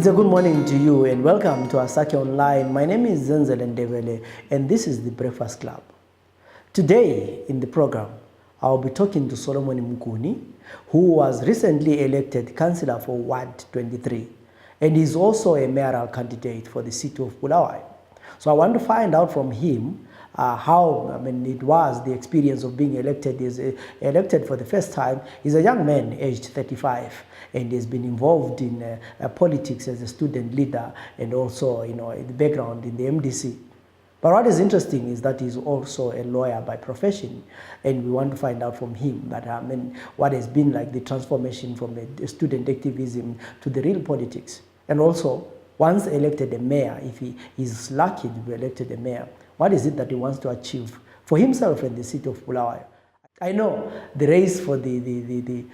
It's a good morning to you and welcome to Asake Online. My name is Zenzel Ndebele and this is the Breakfast Club. Today in the program, I'll be talking to Solomon Mguni, who was recently elected councillor for Ward 23 and is also a mayoral candidate for the city of Bulawayo. So I want to find out from him how it was the experience of being elected for the first time. He's a young man, aged 35, and he's been involved in politics as a student leader and also, in the background in the MDC. But what is interesting is that he's also a lawyer by profession, and we want to find out from him that what has been like the transformation from the student activism to the real politics, and also once elected a mayor, if he is lucky to be elected a mayor, what is it that he wants to achieve for himself and the city of Bulawayo? I know the race for the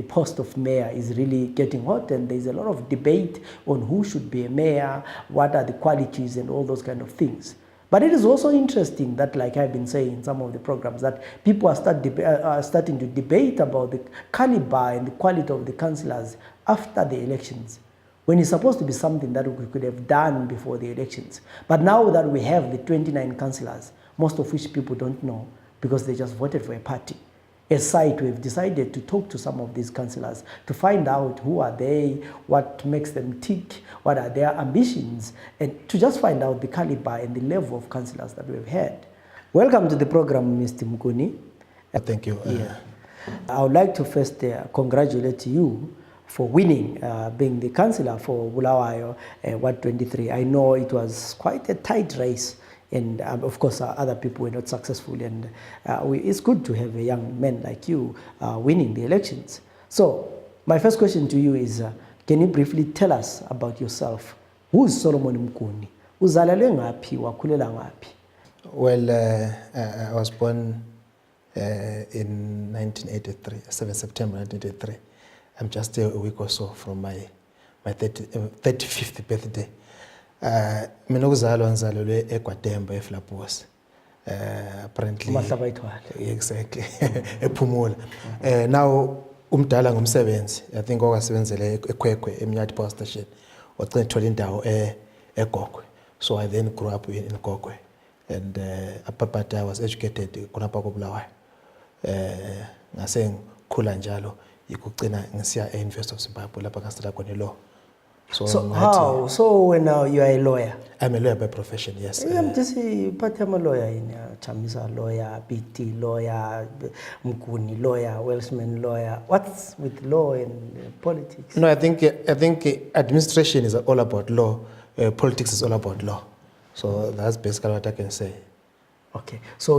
post of mayor is really getting hot, and there's a lot of debate on who should be a mayor, what are the qualities and all those kind of things. But it is also interesting that, like I've been saying in some of the programs, that people are starting to debate about the caliber and the quality of the councillors after the elections, when it's supposed to be something that we could have done before the elections. But now that we have the 29 councillors, most of which people don't know because they just voted for a party, as SITE, we've decided to talk to some of these councillors to find out who are they, what makes them tick, what are their ambitions, and to just find out the caliber and the level of councillors that we've had. Welcome to the program, Mr. Mguni. Thank you. I would like to first congratulate you for winning, being the councillor for Bulawayo, Ward 23. I know it was quite a tight race, and of course other people were not successful, and it's good to have a young man like you winning the elections. So my first question to you is, can you briefly tell us about yourself? Who is Solomon Mguni? Uzalelwe ngaphi, wakhulela ngaphi? Well, I was born in 1983, 7 September 1983. I'm just a week or so from my 35th birthday. Mina ukuzalwa ngizalelwe eGwademba eFlapos. Apparently. Exactly. Ephumula. Now umdala ngumsebenzi. I think okwasebenzele eKwekwe eMnyathi Power Station. Wagcina ethola indawo eGogwe. So I then grew up in Gogwe, and but I was educated khonapha koBulawayo. Ngase ngikhula njalo ikugcina ngisiya eUniversity of Zimbabwe lapha ngasithatha khona law. So when you are a lawyer? I'm a lawyer by profession, yes. I'm just I'm a lawyer in Chamisa lawyer, BT lawyer, Mguni lawyer, Welshman lawyer. What's with law and politics? No, I think administration is all about law. Politics is all about law. So that's basically what I can say. Okay, so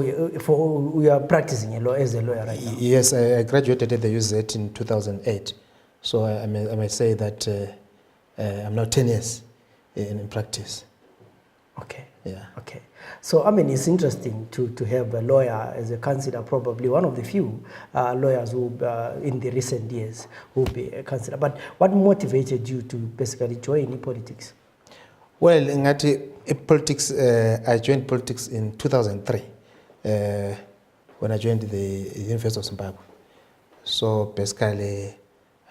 we are practicing law as a lawyer right now? Yes, I graduated at the UZ in 2008. So I may say that I'm now 10 years in practice. Okay. Yeah. Okay. So it's interesting to have a lawyer as a councillor, probably one of the few lawyers who in the recent years who be a councillor. But what motivated you to basically join politics? Well, in politics, I joined politics in 2003 when I joined the University of Zimbabwe. So basically,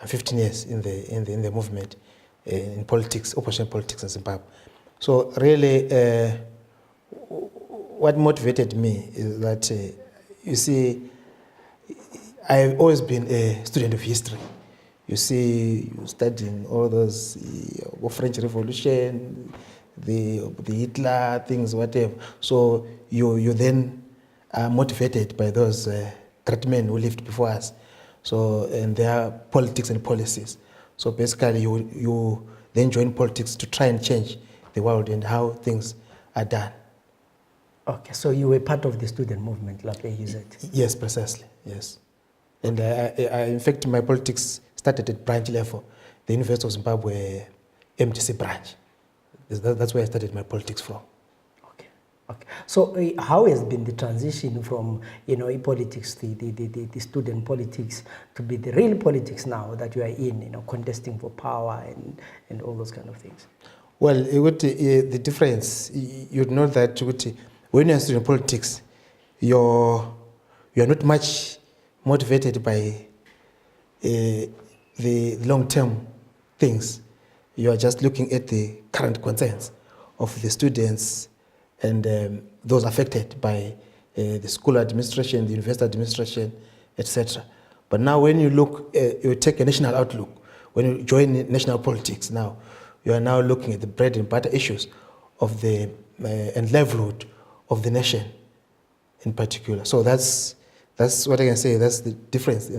I'm 15 years in the movement. In politics, opposition politics in Zimbabwe. So really, what motivated me is that, you see, I've always been a student of history. You see, you studying all those French Revolution, the Hitler things, whatever. So you then are motivated by those great men who lived before us. So, and their politics and policies. So basically, you then join politics to try and change the world and how things are done. Okay, so you were part of the student movement, like you said? Yes, precisely, yes. And in fact, my politics started at branch level, the University of Zimbabwe MDC branch. That's where I started my politics from. Okay. So how has been the transition from politics, the student politics, to be the real politics now that you are in, contesting for power and all those kind of things? Well, the difference, you'd know that when you're student politics, you're not much motivated by the long-term things. you are just looking at the current concerns of the students and those affected by the school administration, the university administration, etc. But now when you look, you take a national outlook, when you join national politics now, you are now looking at the bread and butter issues of the and livelihood of the nation in particular. So that's what I can say, that's the difference.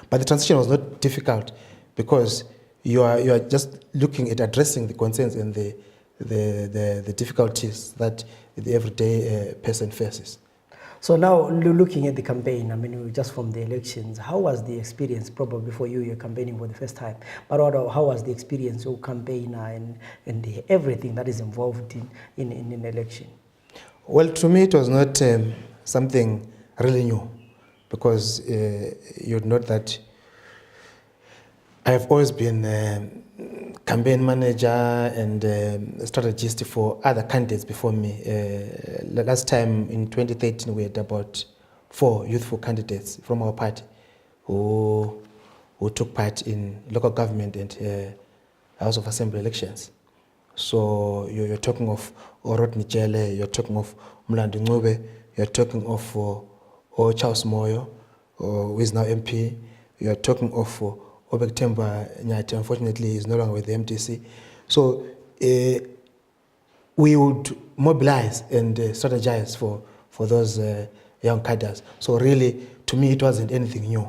But the transition was not difficult because you are just looking at addressing the concerns and the difficulties that the everyday person faces. So now looking at the campaign, I mean, just from the elections, how was the experience probably for you? You're campaigning for the first time, but how was the experience of campaigner and everything that is involved in an election? Well, to me, it was not something really new because you'd note that I've always been campaign manager and strategist for other candidates before me. Last time in 2013, we had about 4 youthful candidates from our party who took part in local government and House of Assembly elections. So you're talking of Orot Nichele, you're talking of Mlandi Ngube, you're talking of Charles Moyo, who is now MP, you're talking of Obek Temba Nyati. Unfortunately, is no longer with the MTC. So we would mobilize and strategize for those young cadres. So really, to me, it wasn't anything new.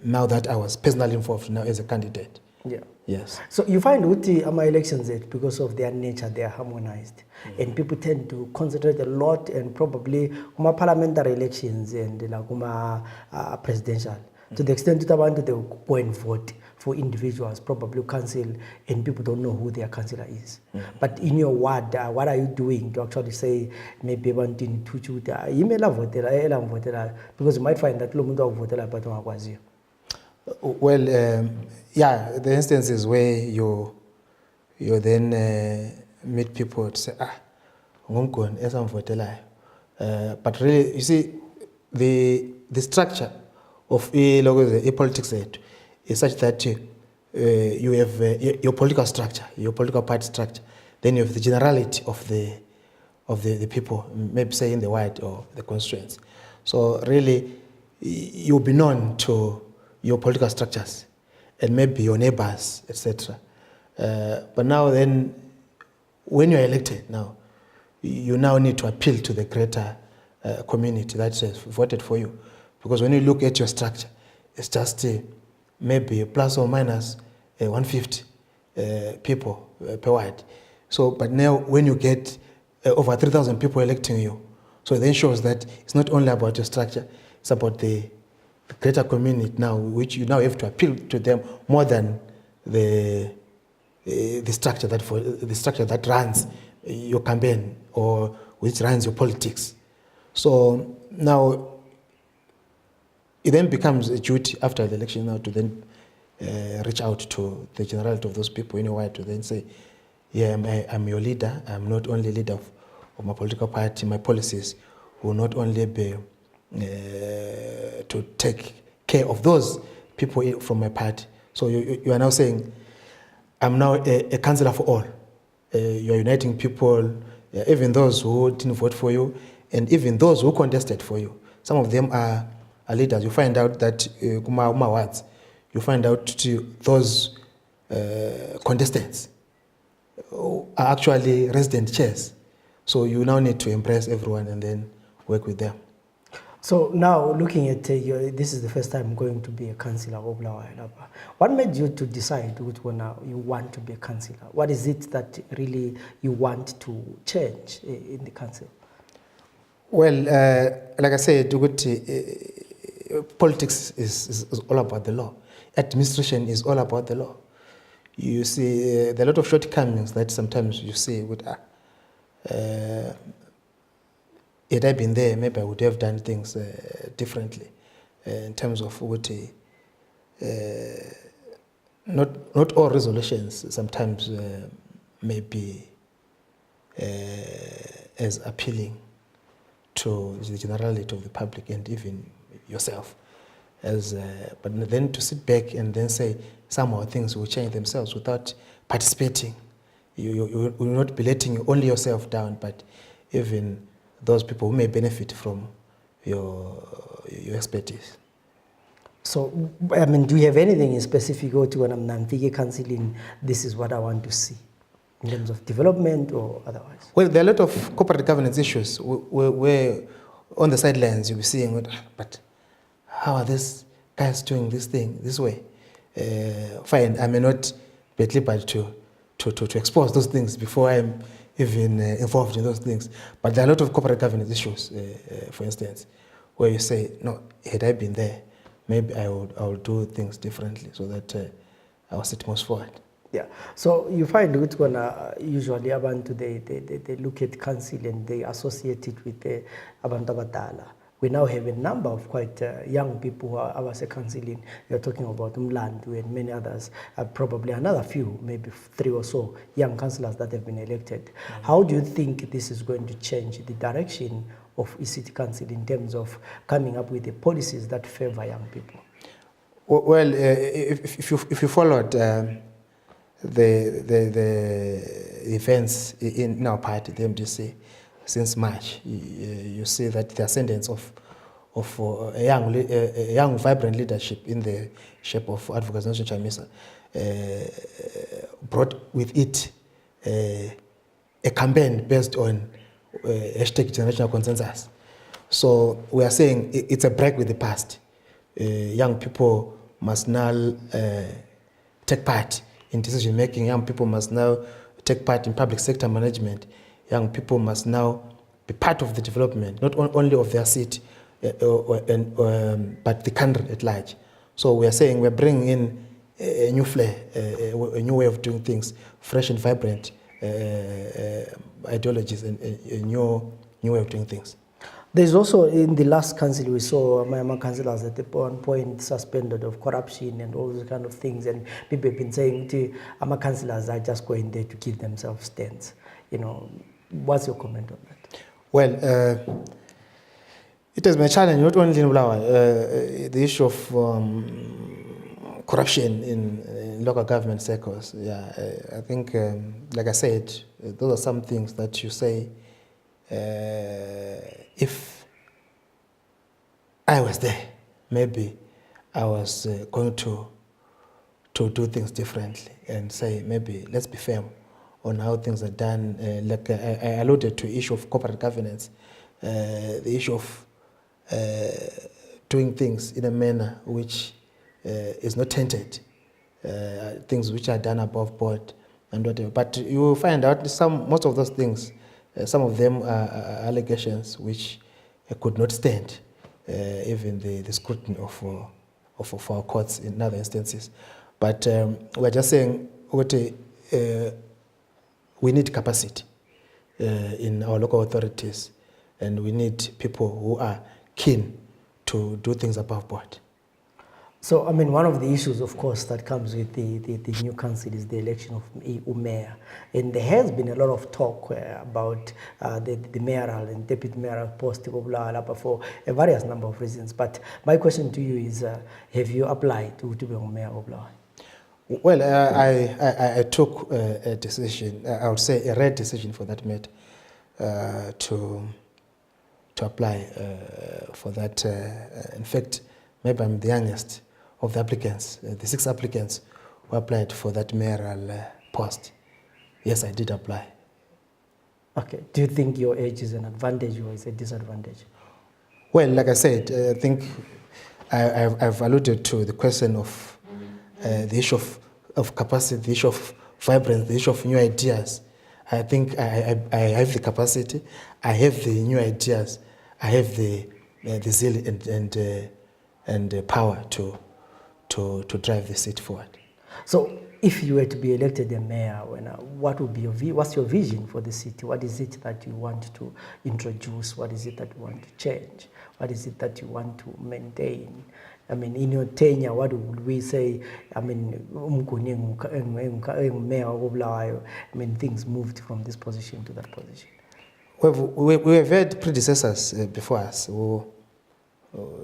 Now that I was personally involved now as a candidate. Yeah. Yes. So you find with the elections that because of their nature, they are harmonized. And people tend to concentrate a lot and probably parliamentary elections and presidential. To the extent that they will go and vote for individuals, probably council, and people don't know who their councillor is. But in your ward, what are you doing to actually say, maybe wanting to choose, because you might find that well, yeah, the instances where you then meet people to say, but really, you see, the structure of politics is such that you have your political structure, your political party structure, then you have the generality of the people, maybe say in the ward or the constituents. So really, you'll be known to your political structures and maybe your neighbors, etc. But now then, when you're elected now, you now need to appeal to the greater community that has voted for you. Because when you look at your structure, it's just maybe plus or minus 150 people per ward. So, but now when you get over 3,000 people electing you, so it then shows that it's not only about your structure, it's about the greater community now, which you now have to appeal to them more than the structure that runs your campaign or which runs your politics. So now it then becomes a duty after the election now to then reach out to the generality of those people in a way to then say, yeah, I'm your leader. I'm not only leader of my political party. My policies will not only be to take care of those people from my party. So you are now saying, I'm now a councillor for all. You are uniting people, even those who didn't vote for you, and even those who contested for you. Some of them are leaders. You find out that you find out those contestants are actually resident chairs. So you now need to impress everyone and then work with them. So now looking at this is the first time going to be a councillor of Bulawayo. What made you to decide which one you want to be a councillor? What is it that really you want to change in the council? Well, like I said, politics is all about the law. Administration is all about the law. You see, there are a lot of shortcomings that sometimes you see with had I been there, maybe I would have done things differently in terms of what not all resolutions sometimes may be as appealing to the generality of the public and even yourself. But then to sit back and then say somehow things will change themselves without participating. You will not be letting only yourself down, but even those people who may benefit from your expertise. So, I mean, do you have anything in specific go to when I'm non-figure counseling, this is what I want to see in terms of development or otherwise? Well, there are a lot of corporate governance issues where on the sidelines you'll be seeing, but how are these guys doing this thing this way? Fine, I may not be at liberty to expose those things before I'm even involved in those things. But there are a lot of corporate governance issues, for instance, where you say, no, had I been there, maybe I would do things differently so that I was set most forward. Yeah. So you find it's gonna usually abantu they look at council and they associate it with the abantu abadala. We now have a number of quite young people who are counseling. You're talking about Umlandu and many others, probably another few, maybe 3 or so young councillors that have been elected. Mm-hmm. How do you think this is going to change the direction of ECT Council in terms of coming up with the policies that favor young people? Well, if you followed the events in our party, the MDC, since March, you see that the ascendance of a young, vibrant leadership in the shape of Advocate Nelson Chamisa brought with it a campaign based on hashtag generational consensus. So we are saying it's a break with the past. Young people must now take part in decision making. Young people must now take part in public sector management. Young people must now be part of the development, not only of their city, but the country at large. So we are saying we're bringing in a new flair, a new way of doing things, fresh and vibrant ideologies, and a new way of doing things. There's also, in the last council, we saw my councillors at one point suspended of corruption and all those kind of things, and people have been saying, my councillors are just going there to give themselves stands. You know, what's your comment on that? Well, it has been a challenge, not only in Bulawayo, the issue of corruption in local government circles. Yeah, I think, like I said, those are some things that you say, if I was there, maybe I was going to do things differently and say, maybe let's be firm on how things are done. Like I alluded to the issue of corporate governance, the issue of doing things in a manner which is not tainted, things which are done above board and whatever. But you will find out most of those things, some of them are allegations which could not stand even the scrutiny of our courts in other instances. But we're just saying we need capacity in our local authorities, and we need people who are keen to do things above board. So, I mean, one of the issues, of course, that comes with the new council is the election of mayor. And there has been a lot of talk about the mayoral and deputy mayoral post for a various number of reasons. But my question to you is, have you applied to be mayor of Bulawayo? Well, I took a decision, I would say a rare decision for that matter, to apply for that. In fact, maybe I'm the youngest of the applicants, the 6 applicants who applied for that mayoral post. Yes, I did apply. Okay. Do you think your age is an advantage or is a disadvantage? Well, like I said, I think I've alluded to the question of the issue of capacity, the issue of vibrance, the issue of new ideas. I think I have the capacity, I have the new ideas, I have the zeal and the power to drive the city forward. So, if you were to be elected a mayor, what would be what's your vision for the city? What is it that you want to introduce? What is it that you want to change? What is it that you want to maintain? I mean, in your tenure, what would we say? I mean, Mguni, mayor of Bulawayo, I mean, things moved from this position to that position. We have had predecessors before us who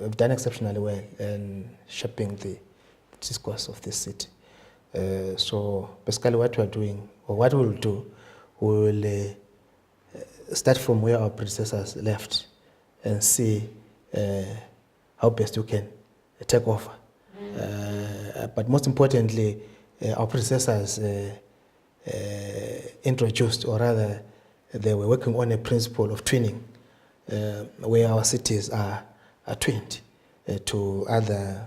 have done exceptionally well in shaping the discourse of this city. So basically what we are doing, or what we will do, we will start from where our predecessors left and see how best you can take over. But most importantly, our predecessors introduced, or rather they were working on a principle of twinning, where our cities are twinned to other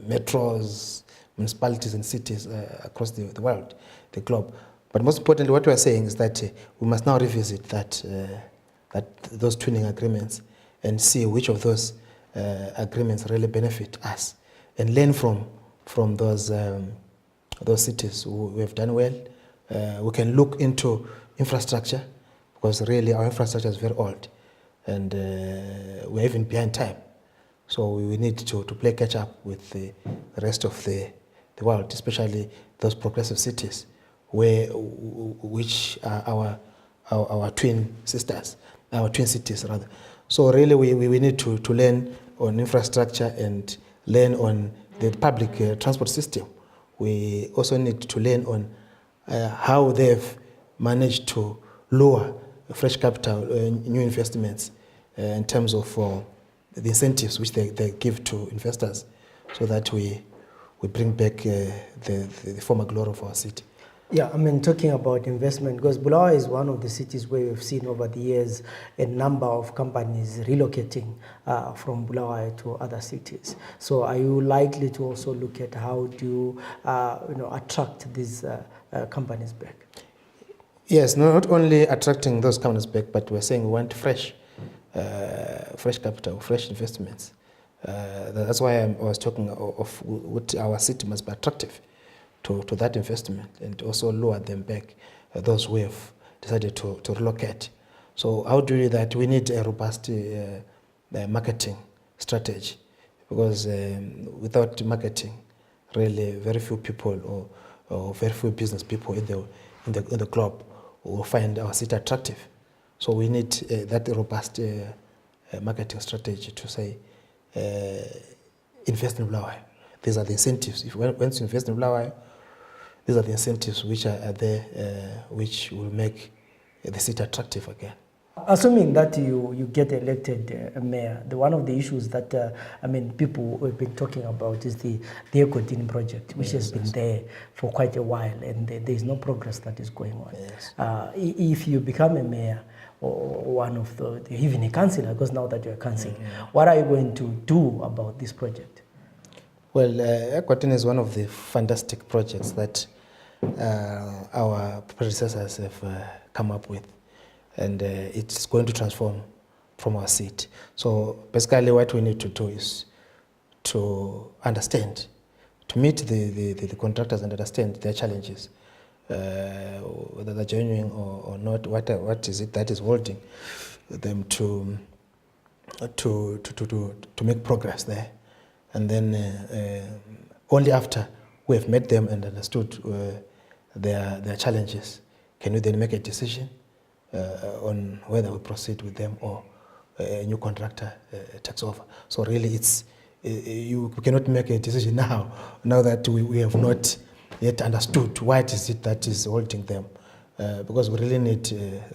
metros, municipalities and cities across the world, the globe. But most importantly, what we are saying is that we must now revisit those twinning agreements and see which of those agreements really benefit us, and learn from those cities who have done well. We can look into infrastructure, because really our infrastructure is very old, and we're even behind time. So we need to play catch up with the rest of the world, especially those progressive cities, which are our twin sisters, our twin cities rather. So really we need to learn on infrastructure and learn on the public transport system. We also need to learn on how they've managed to lure fresh capital, new investments, in terms of the incentives which they give to investors, so that we bring back the former glory of our city. Yeah, I mean, talking about investment, because Bulawayo is one of the cities where we've seen over the years a number of companies relocating from Bulawayo to other cities. So are you likely to also look at how do you, attract these companies back? Yes, not only attracting those companies back, but we're saying we want fresh capital, fresh investments. That's why I was talking of what our city must be attractive to that investment, and also lure them back, those who have decided to relocate. So how do we do that? We need a robust marketing strategy, because without marketing, really very few people or very few business people in the globe will find our city attractive. So we need that robust marketing strategy to say, invest in Bulawayo. These are the incentives. If once you invest in Bulawayo, these are the incentives which are there, which will make the city attractive again. Assuming that you get elected mayor, one of the issues that people have been talking about is the Eco-Dini project, which has been there for quite a while, and there is no progress that is going on. Yes. If you become a mayor, or one of even a councillor, because now that you're a councillor, what are you going to do about this project? Well, Eco-Dini is one of the fantastic projects that our predecessors have come up with, and it's going to transform from our city. So basically what we need to do is to understand, to meet the contractors and understand their challenges, whether they're genuine or not, what is it that is holding them to make progress there. And then only after we have met them and understood their challenges, can we then make a decision on whether we proceed with them or a new contractor takes over. So really we cannot make a decision now that we have not yet understood what is it that is holding them, because we really need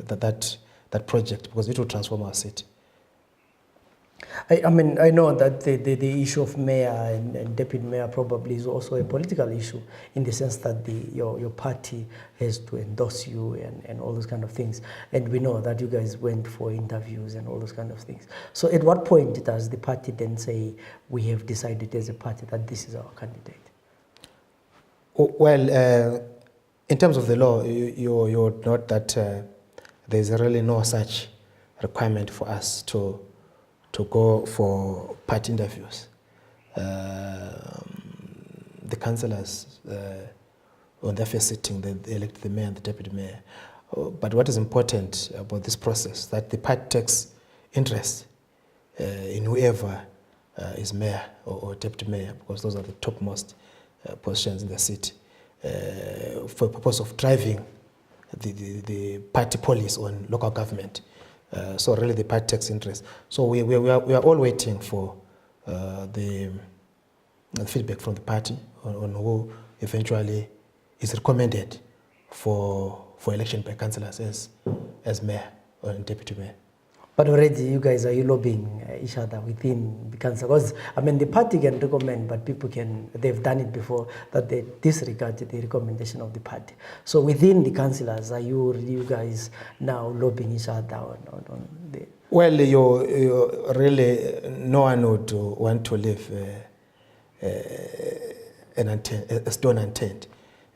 that project, because it will transform our city. I know that the issue of mayor and deputy mayor probably is also a political issue, in the sense that your party has to endorse you and all those kind of things. And we know that you guys went for interviews and all those kind of things. So at what point does the party then say, we have decided as a party that this is our candidate? Well, in terms of the law, you note that there's really no such requirement for us to go for party interviews. The councillors, on their first sitting, they elect the mayor and the deputy mayor. But what is important about this process, that the party takes interest in whoever is mayor or deputy mayor, because those are the topmost positions in the city, for the purpose of driving the party policy on local government. So really the party takes interest. So we are all waiting for the feedback from the party on who eventually is recommended for election by councillors as mayor or deputy mayor. But already you guys, are you lobbying each other within the council? Because, I mean, the party can recommend, but they've done it before, that they disregard the recommendation of the party. So within the councillors, are you guys now lobbying each other on the... Well, you really, no one would want to leave a stone unturned.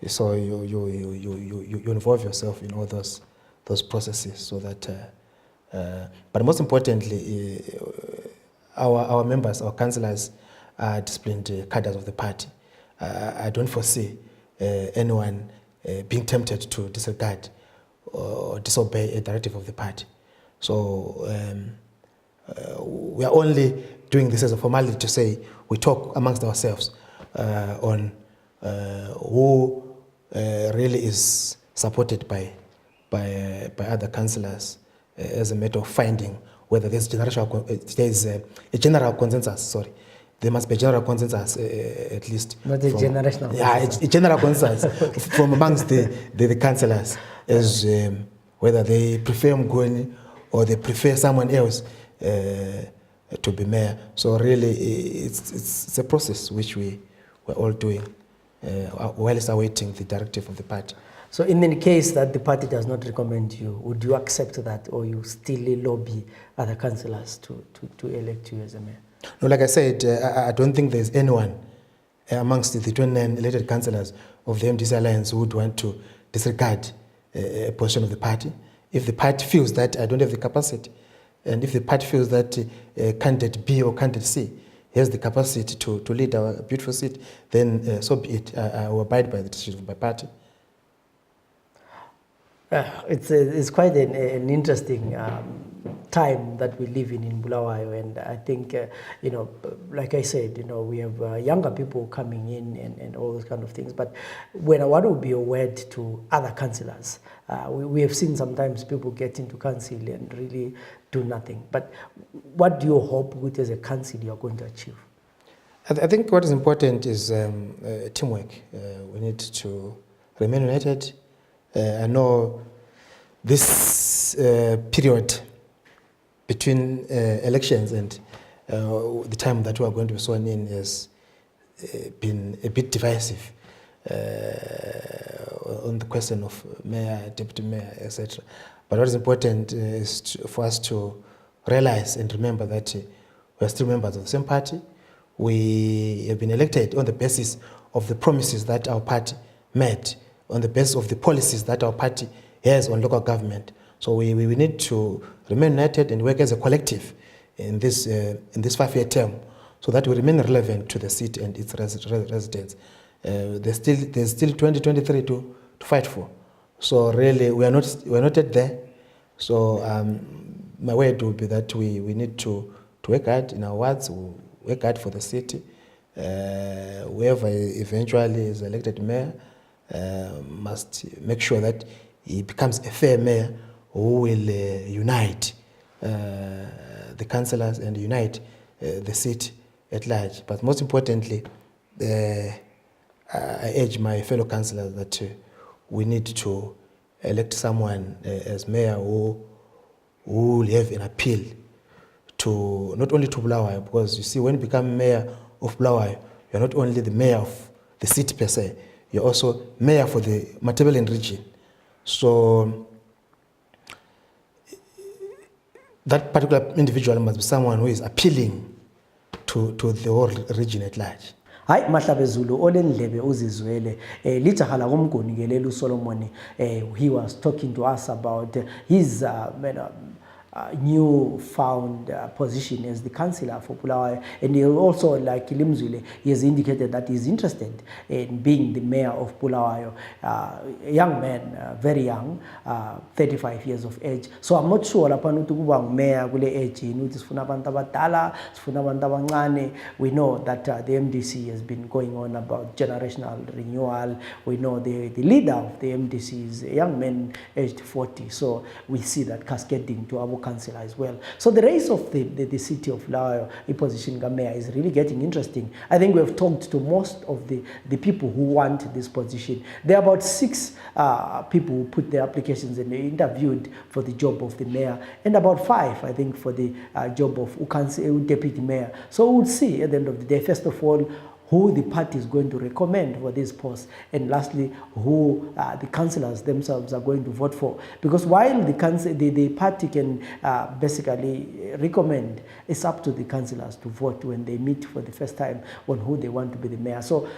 So you involve yourself in all those processes so that, but most importantly, our members, our councillors are disciplined cadres of the party. I don't foresee anyone being tempted to disregard or disobey a directive of the party. So we are only doing this as a formality to say we talk amongst ourselves on who really is supported by other councillors as a matter of finding whether there's a general consensus. Sorry, there must be a general consensus at least. Not a generational. Yeah, a general consensus from amongst the councillors as whether they prefer Mguni or they prefer someone else to be mayor. So really, it's a process which we're all doing whilst awaiting the directive of the party. So in the case that the party does not recommend you, would you accept that, or you still lobby other councillors to elect you as a mayor? No, like I said, I don't think there's anyone amongst the 29 elected councillors of the MDC Alliance who would want to disregard a position of the party. If the party feels that I don't have the capacity, and if the party feels that candidate B or candidate C has the capacity to lead our beautiful seat, then so be it. I will abide by the decision of my party. It's quite an interesting time that we live in Bulawayo, and I think, like I said, we have younger people coming in and all those kind of things. But what would be a word to other councillors? We have seen sometimes people get into council and really do nothing. But what do you hope with as a council you are going to achieve? I think what is important is teamwork. We need to remain united. I know this period between elections and the time that we are going to be sworn in has been a bit divisive on the question of mayor, deputy mayor, etc. But what is important is for us to realize and remember that we are still members of the same party. We have been elected on the basis of the promises that our party made, on the basis of the policies that our party has on local government. So we need to remain united and work as a collective in this 5-year term, so that we remain relevant to the city and its residents. There's still 2023 to fight for. So really, we are not yet there. So my word would be that we need to work hard in our wards, work hard for the city. Whoever eventually is elected mayor must make sure that he becomes a fair mayor who will unite the councillors and unite the city at large. But most importantly, I urge my fellow councillors that we need to elect someone as mayor who will have an appeal to not only to Bulawayo, because you see, when you become mayor of Bulawayo, you're not only the mayor of the city per se, you're also mayor for the Matabeleland region. So that particular individual must be someone who is appealing to the whole region at large. Hayi Mahlabe Zulu olendlebe uzizwele lijaha la koMguni ke lelu Solomon, he was talking to us about his new found position as the councillor for Bulawayo, and he also, like Limzwile, he has indicated that he is interested in being the mayor of Bulawayo. A young man, very young, 35 years of age. So I'm not sure lapha ukuthi kuba mayor kule age ukuthi sifuna abantu abadala, sifuna abantu abancane. We know that the MDC has been going on about generational renewal. We know the leader of the MDC is a young man aged 40. So we see that cascading to our councillor as well. So the race of the city of Bulawayo, a position mayor, is really getting interesting. I think we have talked to most of the people who want this position. There are about 6 people who put their applications and they interviewed for the job of the mayor, and about 5, I think, for the job of deputy mayor. So we'll see at the end of the day, first of all, who the party is going to recommend for this post, and lastly, who the councillors themselves are going to vote for. Because while the party can basically recommend, it's up to the councillors to vote when they meet for the first time on who they want to be the mayor. So,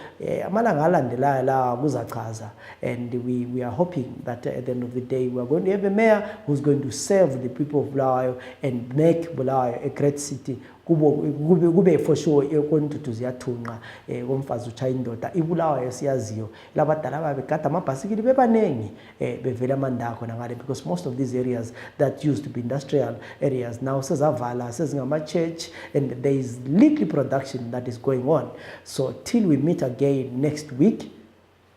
and we are hoping that at the end of the day, we are going to have a mayor who's going to serve the people of Bulawayo and make Bulawayo a great city. Kube for sure ekontutu ziyathunqa komfazi uthaya indoda iBulawayo siyaziyo labadala babegada amabhasikili bebanengi bevela amanda khona ngale, because most of these areas that used to be industrial areas now sezavala sezingama church, and there is little production that is going on. So till we meet again next week,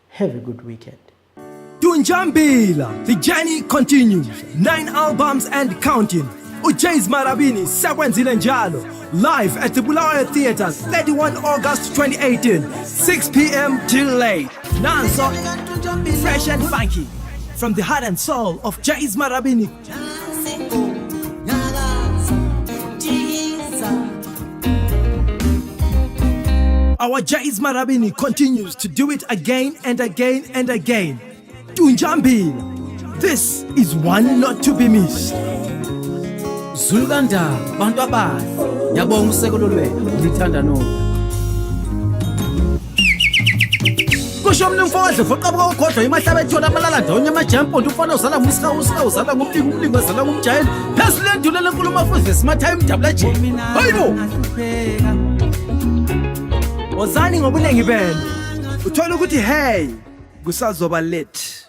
have a good weekend. Tunjambila, the journey continues. 9 albums and counting. James Marabini, sekwenzile njalo. Live at the Bulawayo Theatre, 31 August 2018, 6 p.m. till late. Nanso, fresh and funky, from the heart and soul of James Marabini. Our James Marabini continues to do it again and again and again. Tunjambila, this is one not to be missed. Zuluganda, bantu abahle, ngiyabonga usekelo lwenu, ngithanda nonke. Kusho mina mfowethu foqabuka ukhodla imahlaba ethona amalala ndawonye amajampo ufana uzala ngumsika uzala ngumlingo uzala ngumjayeli. Phezulu lendulo lenkulumo afuze simathayi umdabula nje. Hayibo. Ozani ngobunengi benu. Uthola ukuthi hey, kusazoba late.